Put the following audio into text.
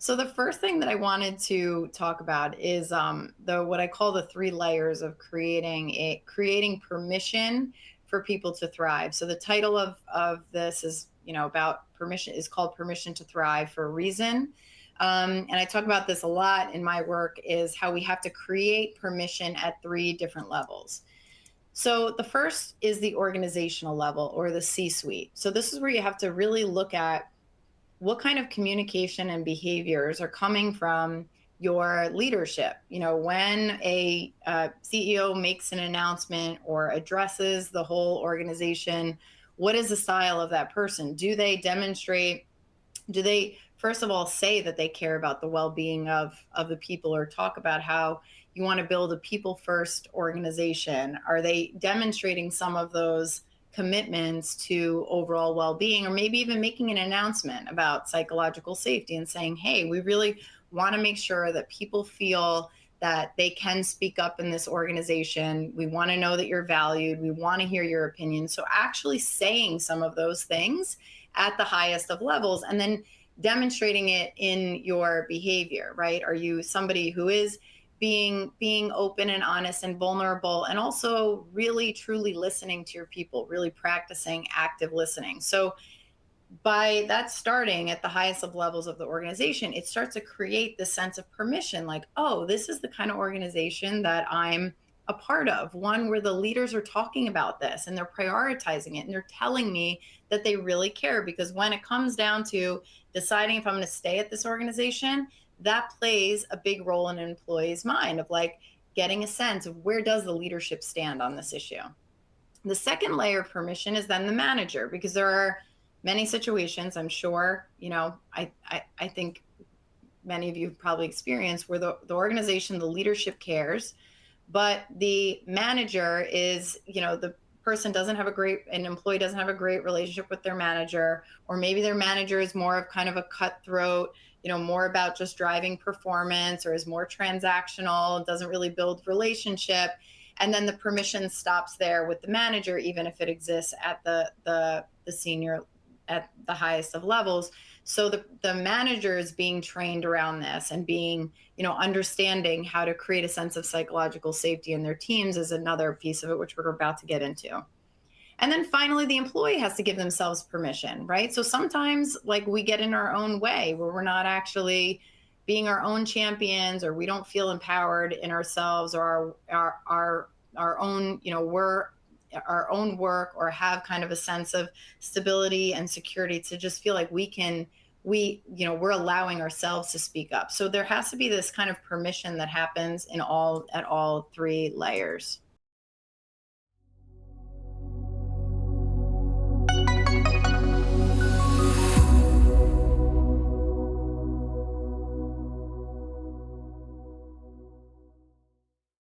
So the first thing that I wanted to talk about is the what I call the three layers of creating permission for people to thrive. So the title of this is about permission, is called Permission to Thrive for a reason. And I talk about this a lot in my work, is how we have to create permission at three different levels. So the first is the organizational level, or the C suite. So this is where you have to really look at what kind of communication and behaviors are coming from your leadership. When a CEO makes an announcement or addresses the whole organization, what is the style of that person? Do they first of all say that they care about the well-being of the people, or talk about how you want to build a people first organization? Are they demonstrating some of those commitments to overall well-being, or maybe even making an announcement about psychological safety and saying, hey, we really want to make sure that people feel that they can speak up in this organization. We want to know that you're valued. We want to hear your opinion. So actually saying some of those things at the highest of levels, and then demonstrating it in your behavior, right? Are you somebody who is being open and honest and vulnerable, and also really truly listening to your people, really practicing active listening? So by that starting at the highest of levels of the organization, it starts to create this sense of permission, like, oh, this is the kind of organization that I'm a part of, one where the leaders are talking about this and they're prioritizing it and they're telling me that they really care. Because when it comes down to deciding if I'm going to stay at this organization, that plays a big role in an employee's mind, of like getting a sense of where does the leadership stand on this issue. The second layer of permission is then the manager, because there are many situations, I'm sure, I think many of you have probably experienced, where the organization, the leadership cares, but the manager is, the an employee doesn't have a great relationship with their manager, or maybe their manager is more of kind of a cutthroat, more about just driving performance, or is more transactional, doesn't really build relationship. And then the permission stops there with the manager, even if it exists at the senior, at the highest of levels. So the manager is being trained around this, and being, understanding how to create a sense of psychological safety in their teams is another piece of it, which we're about to get into. And then finally, the employee has to give themselves permission, right? So sometimes, like, we get in our own way, where we're not actually being our own champions, or we don't feel empowered in ourselves, or our own, we're our own work, or have kind of a sense of stability and security to just feel like we're allowing ourselves to speak up. So there has to be this kind of permission that happens at all three layers.